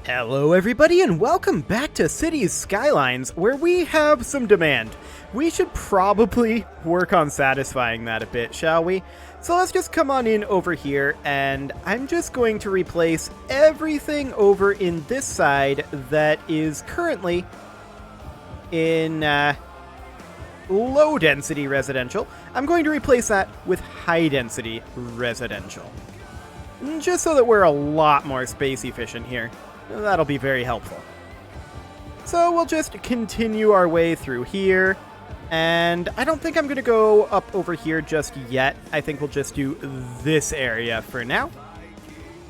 Hello everybody and welcome back to Cities Skylines, where we have some demand. We should probably work on satisfying that a bit, shall we? So let's just come on in over here, and I'm just going to replace everything over in this side that is currently in low density residential. I'm going to replace that with high density residential. Just so that we're a lot more space efficient here. That'll be very helpful. So we'll just continue our way through here. And I don't think I'm going to go up over here just yet. I think we'll just do this area for now.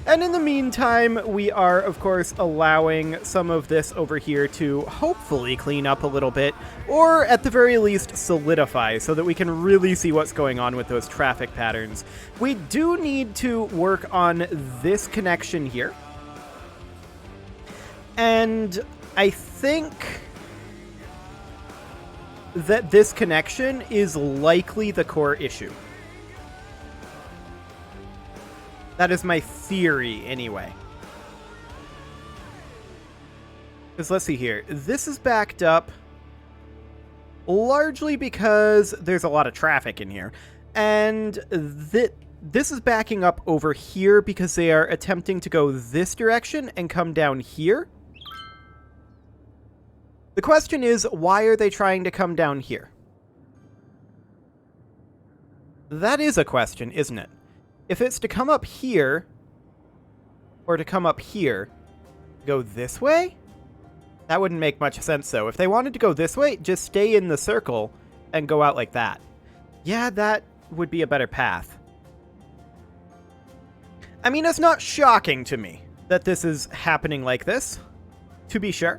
And in the meantime, we are, of course, allowing some of this over here to hopefully clean up a little bit, or at the very least solidify, so that we can really see what's going on with those traffic patterns. We do need to work on this connection here. And I think that this connection is likely the core issue. That is my theory, anyway. Because let's see here. This is backed up largely because there's a lot of traffic in here. And this is backing up over here because they are attempting to go this direction and come down here. The question is, why are they trying to come down here? That is a question, isn't it? If it's to come up here, or to come up here, go this way? That wouldn't make much sense, though. If they wanted to go this way, just stay in the circle and go out like that. Yeah, that would be a better path. I mean, it's not shocking to me that this is happening like this, to be sure.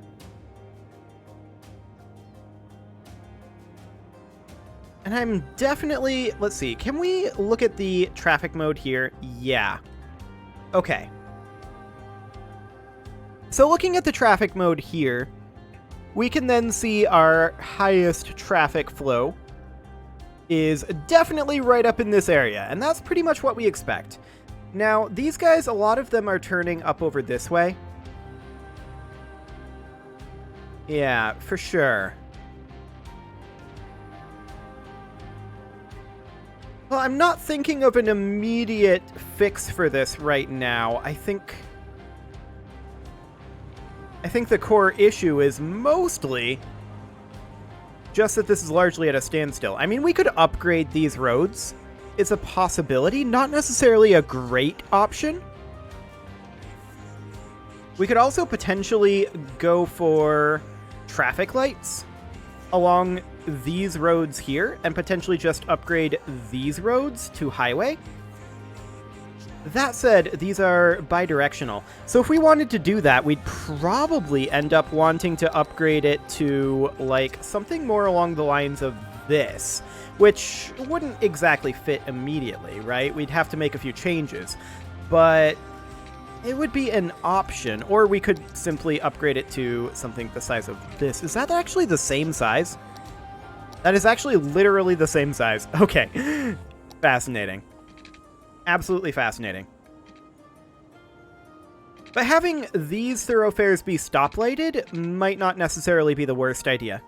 And I'm definitely... Let's see. Can we look at the traffic mode here? Yeah. Okay. So looking at the traffic mode here, we can then see our highest traffic flow is definitely right up in this area. And that's pretty much what we expect. Now, these guys, a lot of them are turning up over this way. Yeah, for sure. Well, I'm not thinking of an immediate fix for this right now. I think the core issue is mostly just that this is largely at a standstill. I mean, we could upgrade these roads. It's a possibility, not necessarily a great option. We could also potentially go for traffic lights along these roads here and potentially just upgrade these roads to highway. That said, these are bidirectional. So if we wanted to do that, we'd probably end up wanting to upgrade it to like something more along the lines of this, which wouldn't exactly fit immediately, right? We'd have to make a few changes, but it would be an option, or we could simply upgrade it to something the size of this. Is that actually the same size? That is actually literally the same size. Okay. Fascinating. Absolutely fascinating. But having these thoroughfares be stoplighted might not necessarily be the worst idea.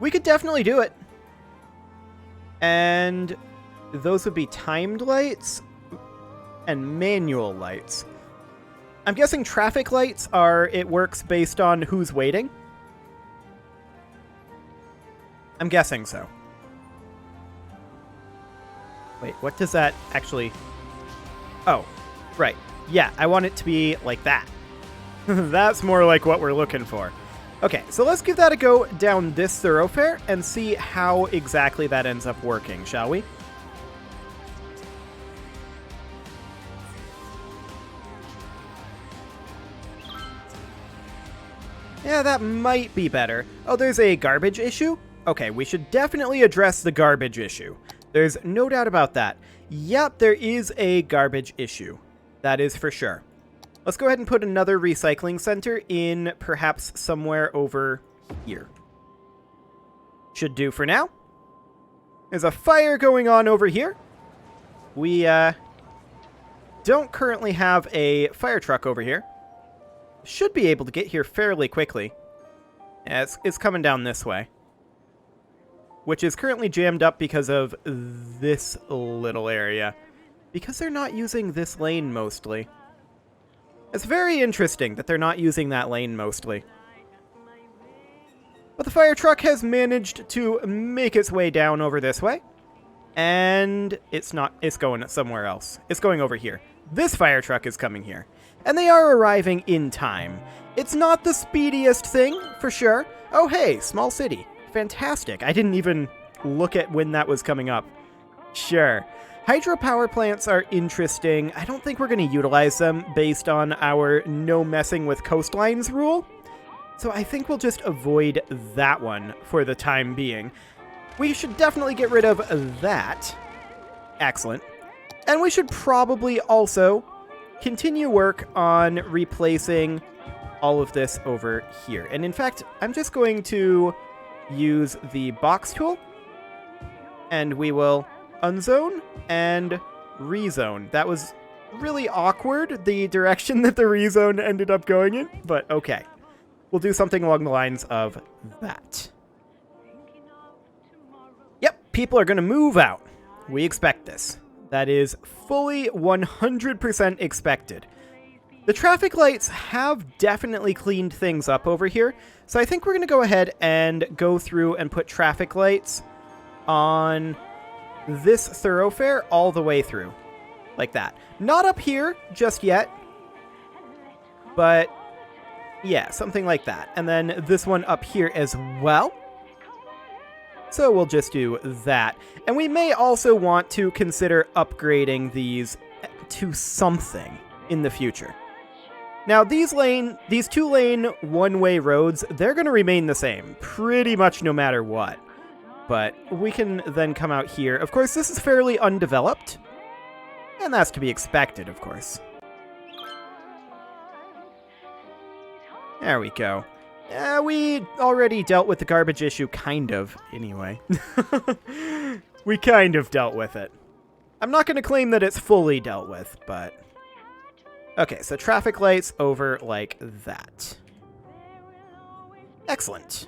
We could definitely do it. And those would be timed lights and manual lights. I'm guessing traffic lights are, it works based on who's waiting. I'm guessing so. Wait, what does that actually... Oh, right. Yeah, I want it to be like that. That's more like what we're looking for. Okay, so let's give that a go down this thoroughfare and see how exactly that ends up working, shall we? Yeah, that might be better. Oh, there's a garbage issue? Okay, we should definitely address the garbage issue. There's no doubt about that. Yep, there is a garbage issue. That is for sure. Let's go ahead and put another recycling center in perhaps somewhere over here. Should do for now. There's a fire going on over here. We don't currently have a fire truck over here. Should be able to get here fairly quickly. Yeah, it's coming down this way, which is currently jammed up because of this little area. Because they're not using this lane mostly. It's very interesting that they're not using that lane mostly. But the fire truck has managed to make its way down over this way. And it's going somewhere else. It's going over here. This fire truck is coming here. And they are arriving in time. It's not the speediest thing, for sure. Oh, hey, small city. Fantastic. I didn't even look at when that was coming up. Sure. Hydropower plants are interesting. I don't think we're going to utilize them based on our no messing with coastlines rule. So I think we'll just avoid that one for the time being. We should definitely get rid of that. Excellent. And we should probably also continue work on replacing all of this over here. And in fact, I'm just going to use the box tool, and we will unzone and rezone. That was really awkward, the direction that the rezone ended up going in, but okay. We'll do something along the lines of that. Yep, people are going to move out. We expect this. That is fully 100% expected. The traffic lights have definitely cleaned things up over here, so I think we're going to go ahead and go through and put traffic lights on this thoroughfare all the way through. Like that. Not up here just yet, but yeah, something like that. And then this one up here as well. So we'll just do that. And we may also want to consider upgrading these to something in the future. Now, these 2-lane one-way roads, they're going to remain the same, pretty much no matter what. But we can then come out here. Of course, this is fairly undeveloped, and that's to be expected, of course. There we go. We already dealt with the garbage issue, kind of, anyway. We kind of dealt with it. I'm not going to claim that it's fully dealt with, but... Okay, so traffic lights over like that. Excellent.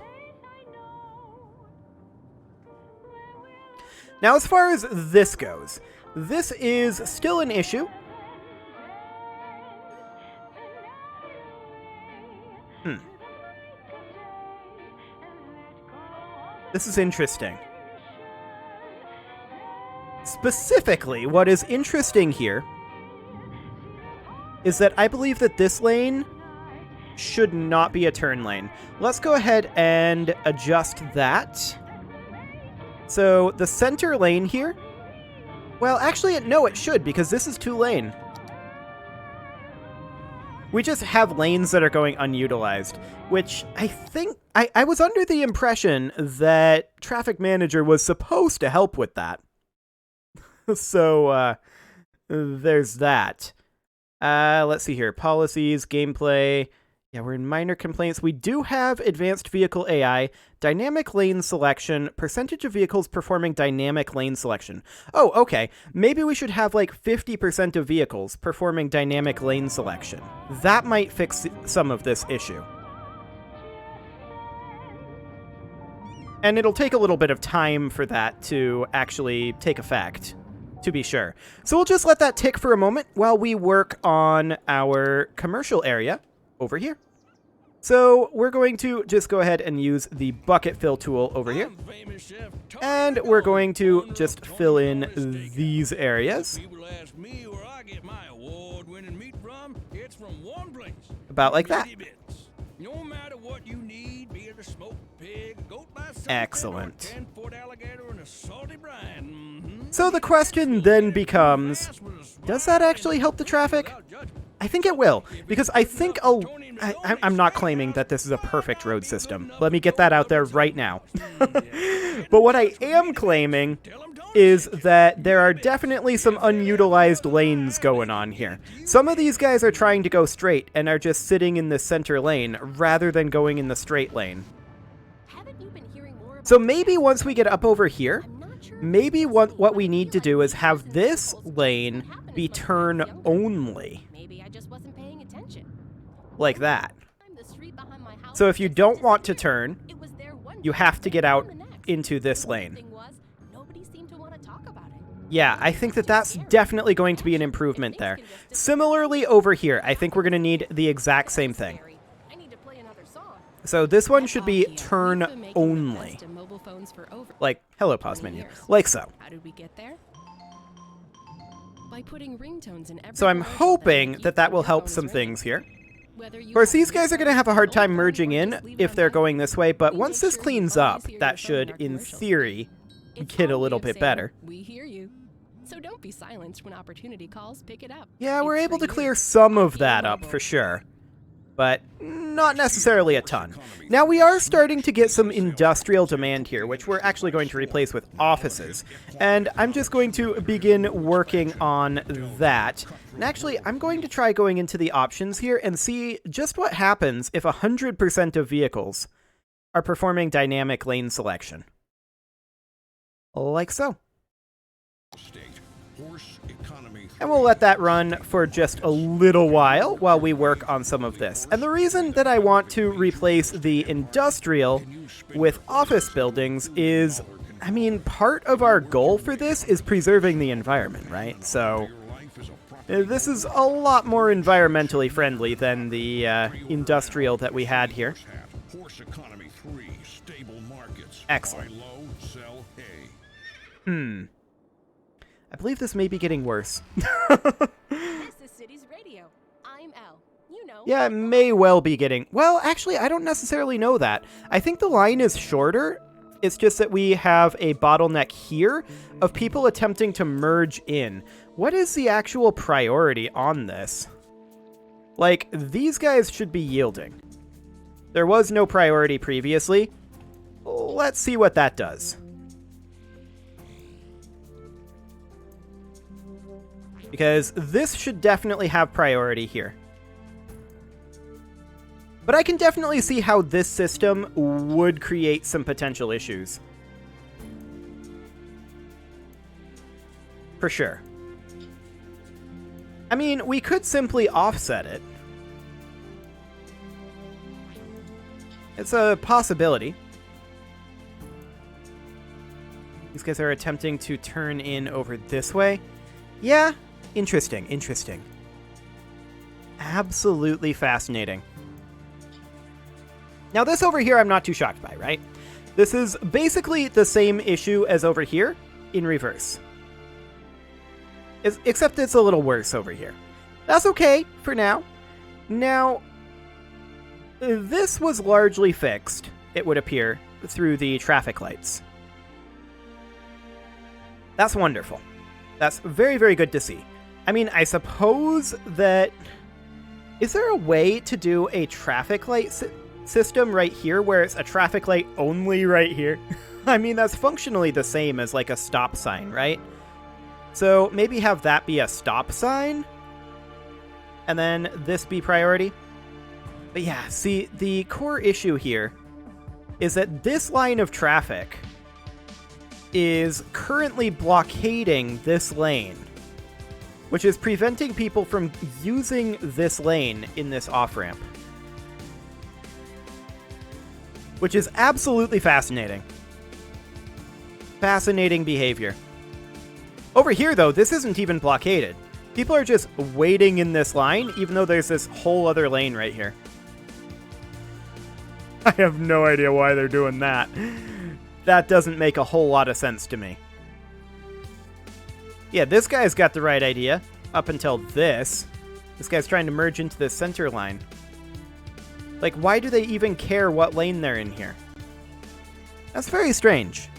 Now, as far as this goes, this is still an issue. This is interesting. Specifically, what is interesting here is that I believe that this lane should not be a turn lane. Let's go ahead and adjust that. So the center lane here, well, actually, no, it should, because this is 2-lane. We just have lanes that are going unutilized, which I think, I was under the impression that Traffic Manager was supposed to help with that. So, there's that. Let's see here. Policies, gameplay. Yeah, we're in minor complaints. We do have advanced vehicle AI, dynamic lane selection, percentage of vehicles performing dynamic lane selection. Oh, okay. Maybe we should have like 50% of vehicles performing dynamic lane selection. That might fix some of this issue. And it'll take a little bit of time for that to actually take effect, to be sure. So we'll just let that tick for a moment while we work on our commercial area over here. So we're going to just go ahead and use the bucket fill tool over here. And we're going to just fill in these areas. About like that. Excellent. So the question then becomes, does that actually help the traffic? I think it will, because I think I'm not claiming that this is a perfect road system. Let me get that out there right now. But what I am claiming is that there are definitely some unutilized lanes going on here. Some of these guys are trying to go straight and are just sitting in the center lane rather than going in the straight lane. So maybe once we get up over here, maybe what we need to do is have this lane be turn only. Maybe I just wasn't paying attention. Like that. The street behind my house So if you just don't want to disappeared. turn, It was there one you day, have to get then out the next. into this The weird lane. thing was, nobody seemed to want to talk about it. Yeah, I think that that's definitely going to be an improvement there. Similarly over here, I think we're going to need the exact same thing. I need to play another song. So this one should be We've been turn making the only. best of mobile phones for over Like, hello pause 20 menu. years. Like so. How did we get there? By putting ringtones in every So I'm commercial hoping make you that that think will your help phone is some ringing. things here. Whether you Of course, have these guys are going to have a hard time merging in if they're going. going this way, but We once make this sure you cleans always up, hear your that phone should, in our in commercials. theory, It's get our a way little of bit saying, better. We hear you. So don't be silenced when opportunity calls. Pick it up. Yeah, we're It's able for to you. clear some of Happy that up mobile. for sure, but not necessarily a ton. Now we are starting to get some industrial demand here, which we're actually going to replace with offices, and I'm just going to begin working on that. And actually, I'm going to try going into the options here and see just what happens if 100% of vehicles are performing dynamic lane selection. Like so. And we'll let that run for just a little while we work on some of this. And the reason that I want to replace the industrial with office buildings is, I mean, part of our goal for this is preserving the environment, right? So this is a lot more environmentally friendly than the industrial that we had here. Excellent. I believe this may be getting worse. This is City's Radio. I'm Elle. You know. Yeah, it may well be getting... Well, actually, I don't necessarily know that. I think the line is shorter. It's just that we have a bottleneck here of people attempting to merge in. What is the actual priority on this? Like, these guys should be yielding. There was no priority previously. Let's see what that does. Because this should definitely have priority here. But I can definitely see how this system would create some potential issues. For sure. I mean, we could simply offset it. It's a possibility. These guys are attempting to turn in over this way. Yeah, interesting, interesting. Absolutely fascinating. Now this over here I'm not too shocked by, right? This is basically the same issue as over here in reverse. Except it's a little worse over here. That's okay for now. Now, this was largely fixed, it would appear, through the traffic lights. That's wonderful. That's very, very good to see. I mean, I suppose that... Is there a way to do a traffic light system right here where it's a traffic light only right here? I mean, that's functionally the same as like a stop sign, right? So maybe have that be a stop sign? And then this be priority? But yeah, see, the core issue here is that this line of traffic is currently blockading this lane, which is preventing people from using this lane in this off-ramp. Which is absolutely fascinating. Fascinating behavior. Over here, though, this isn't even blockaded. People are just waiting in this line, even though there's this whole other lane right here. I have no idea why they're doing that. That doesn't make a whole lot of sense to me. Yeah, this guy's got the right idea. Up until this. This guy's trying to merge into the center line. Like, why do they even care what lane they're in here? That's very strange.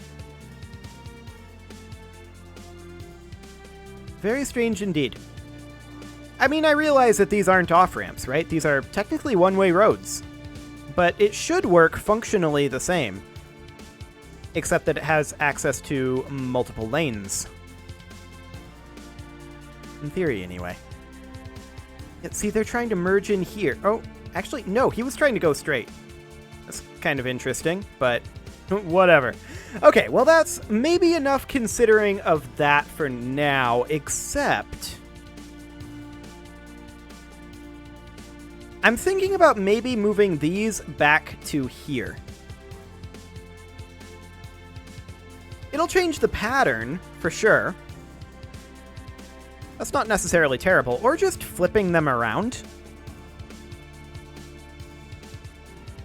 Very strange indeed. I mean, I realize that these aren't off-ramps, right? These are technically one-way roads. But it should work functionally the same. Except that it has access to multiple lanes. In theory, anyway. Yeah, see, they're trying to merge in here. Oh, actually, no, he was trying to go straight. That's kind of interesting, but whatever. Okay, well that's maybe enough considering of that for now, except I'm thinking about maybe moving these back to here. It'll change the pattern, for sure. That's not necessarily terrible. Or just flipping them around.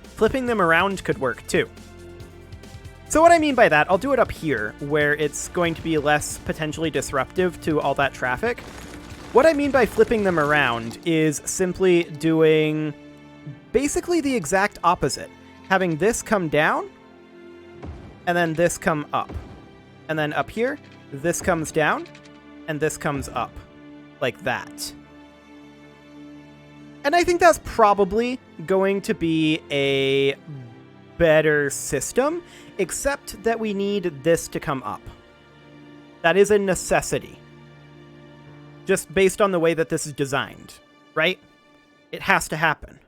Flipping them around could work, too. So what I mean by that, I'll do it up here, where it's going to be less potentially disruptive to all that traffic. What I mean by flipping them around is simply doing basically the exact opposite. Having this come down, and then this come up. And then up here, this comes down, and this comes up. Like that. And I think that's probably going to be a better system, except that we need this to come up. That is a necessity. Just based on the way that this is designed, right? It has to happen.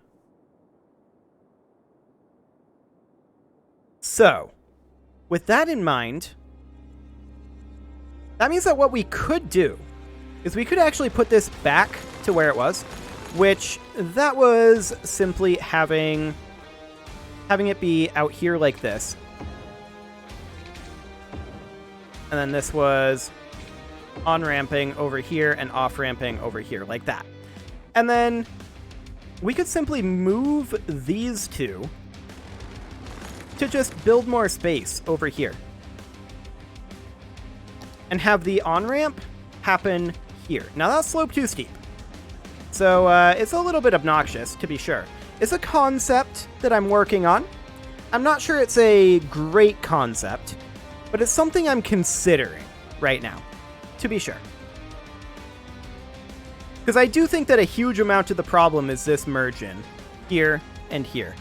So, with that in mind, that means that what we could do is we could actually put this back to where it was, which that was simply having it be out here like this. And then this was on-ramping over here and off-ramping over here, like that. And then we could simply move these two to just build more space over here. And have the on-ramp happen here. Now that's slope too steep. So it's a little bit obnoxious, to be sure. It's a concept that I'm working on. I'm not sure it's a great concept, but it's something I'm considering right now, to be sure. Because I do think that a huge amount of the problem is this merge-in, here and here.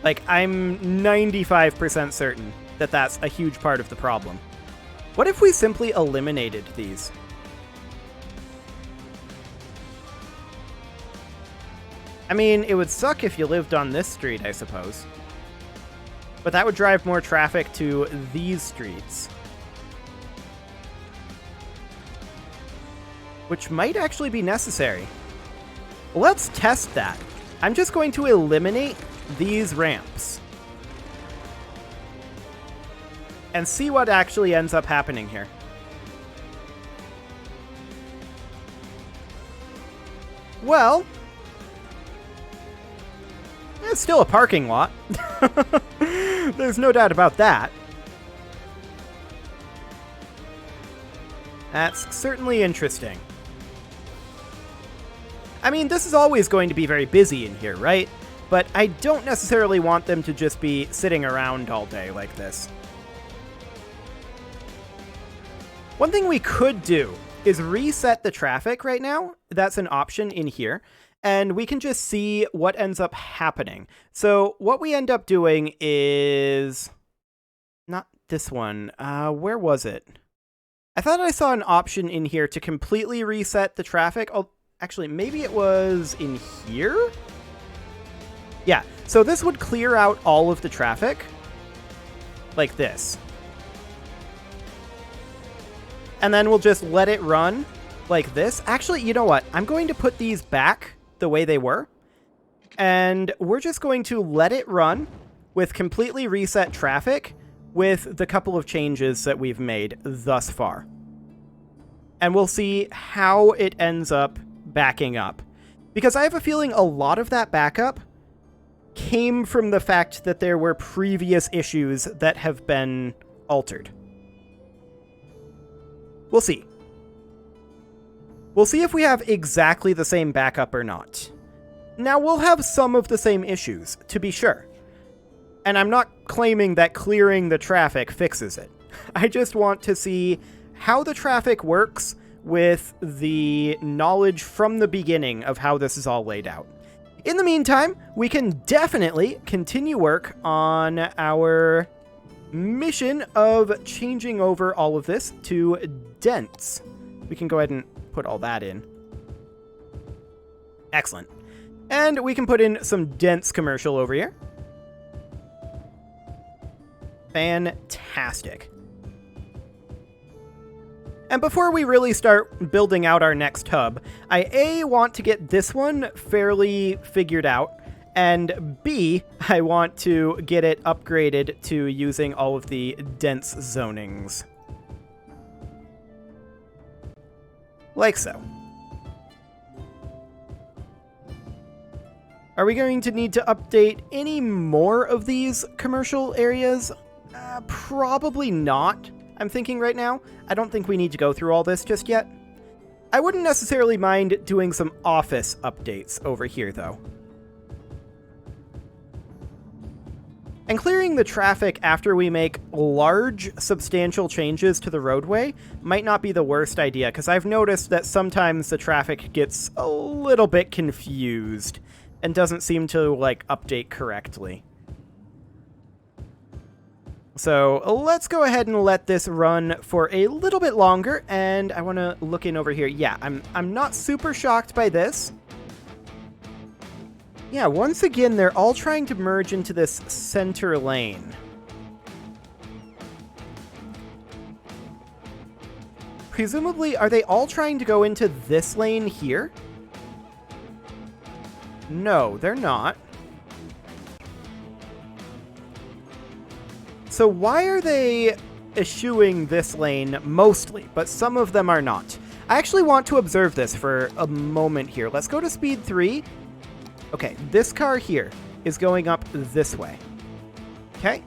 Like, I'm 95% certain that that's a huge part of the problem. What if we simply eliminated these? I mean, it would suck if you lived on this street, I suppose. But that would drive more traffic to these streets. Which might actually be necessary. Let's test that. I'm just going to eliminate these ramps. And see what actually ends up happening here. Well, it's still a parking lot. There's no doubt about that. That's certainly interesting. I mean, this is always going to be very busy in here, right? But I don't necessarily want them to just be sitting around all day like this. One thing we could do is reset the traffic right now. That's an option in here. And we can just see what ends up happening. So what we end up doing is... not this one. Where was it? I thought I saw an option in here to completely reset the traffic. Oh, actually, maybe it was in here? Yeah, so this would clear out all of the traffic. Like this. And then we'll just let it run like this. Actually, you know what? I'm going to put these back the way they were. And we're just going to let it run with completely reset traffic with the couple of changes that we've made thus far. And we'll see how it ends up backing up. Because I have a feeling a lot of that backup came from the fact that there were previous issues that have been altered. We'll see. We'll see if we have exactly the same backup or not. Now, we'll have some of the same issues, to be sure. And I'm not claiming that clearing the traffic fixes it. I just want to see how the traffic works with the knowledge from the beginning of how this is all laid out. In the meantime, we can definitely continue work on our mission of changing over all of this to dents. We can go ahead and put all that in. Excellent. And we can put in some dense commercial over here. Fantastic. And before we really start building out our next hub, I want to get this one fairly figured out, and B, I want to get it upgraded to using all of the dense zonings. Like so. Are we going to need to update any more of these commercial areas? Probably not, I'm thinking right now. I don't think we need to go through all this just yet. I wouldn't necessarily mind doing some office updates over here, though. And clearing the traffic after we make large, substantial changes to the roadway might not be the worst idea, because I've noticed that sometimes the traffic gets a little bit confused and doesn't seem to, like, update correctly. So let's go ahead and let this run for a little bit longer, and I want to look in over here. Yeah, I'm not super shocked by this. Yeah, once again, they're all trying to merge into this center lane. Presumably, are they all trying to go into this lane here? No, they're not. So why are they eschewing this lane mostly, but some of them are not? I actually want to observe this for a moment here. Let's go to speed 3. Okay, this car here is going up this way. Okay.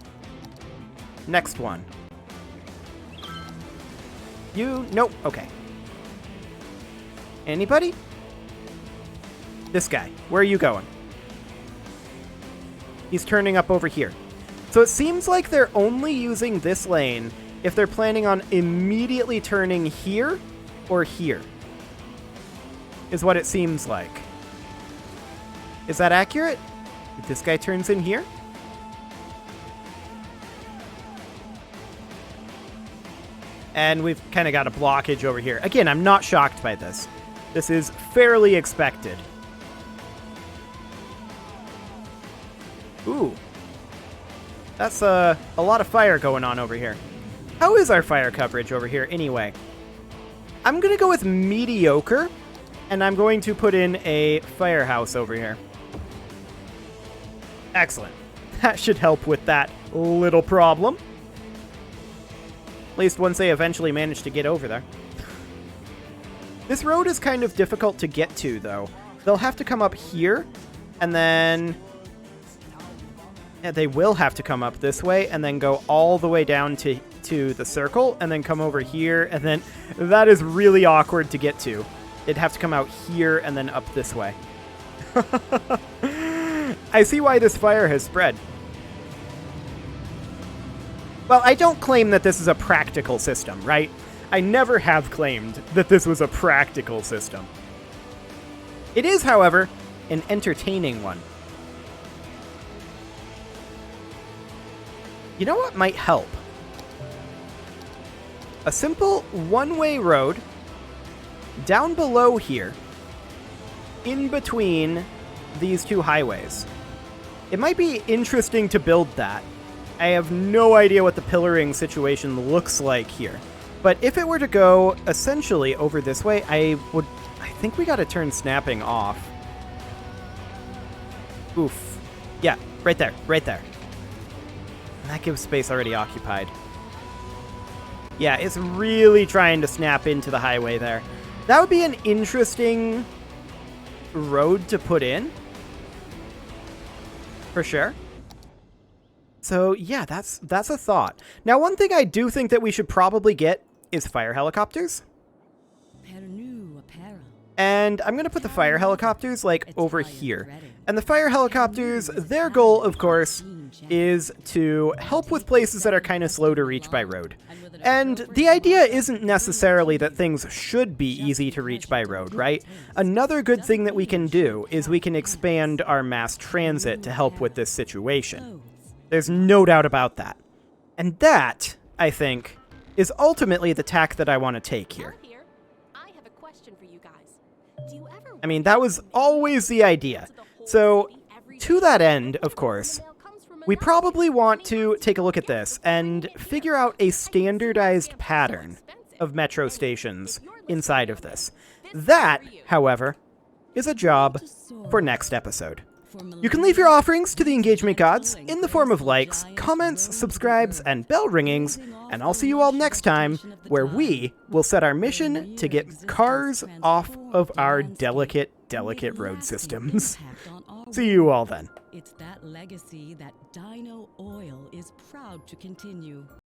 Next one. Nope, okay. Anybody? This guy, where are you going? He's turning up over here. So it seems like they're only using this lane if they're planning on immediately turning here or here, is what it seems like. Is that accurate? If this guy turns in here? And we've kind of got a blockage over here. Again, I'm not shocked by this. This is fairly expected. Ooh. That's a lot of fire going on over here. How is our fire coverage over here anyway? I'm going to go with mediocre, and I'm going to put in a firehouse over here. Excellent. That should help with that little problem. At least once they eventually manage to get over there. This road is kind of difficult to get to, though. They'll have to come up here, and then... yeah, they will have to come up this way, and then go all the way down to the circle, and then come over here, and then... that is really awkward to get to. They'd have to come out here, and then up this way. I see why this fire has spread. Well, I don't claim that this is a practical system, right? I never have claimed that this was a practical system. It is, however, an entertaining one. You know what might help? A simple one-way road down below here, in between these two highways. It might be interesting to build that. I have no idea what the pillaring situation looks like here. But if it were to go essentially over this way, I think we gotta turn snapping off. Oof. Yeah, right there, right there. That gives space already occupied. Yeah, it's really trying to snap into the highway there. That would be an interesting road to put in. For sure. So, yeah, that's a thought. Now, one thing I do think that we should probably get is fire helicopters. And I'm going to put the fire helicopters, like, over here. And the fire helicopters, their goal, of course, is to help with places that are kind of slow to reach by road. And the idea isn't necessarily that things should be easy to reach by road, right? Another good thing that we can do is we can expand our mass transit to help with this situation. There's no doubt about that. And that, I think, is ultimately the tack that I want to take here. I have a question for you guys. I mean, that was always the idea. So, to that end, of course, we probably want to take a look at this and figure out a standardized pattern of metro stations inside of this. That, however, is a job for next episode. You can leave your offerings to the engagement gods in the form of likes, comments, subscribes, and bell ringings, and I'll see you all next time, where we will set our mission to get cars off of our delicate road systems. See you all then. It's that legacy that Dino Oil is proud to continue.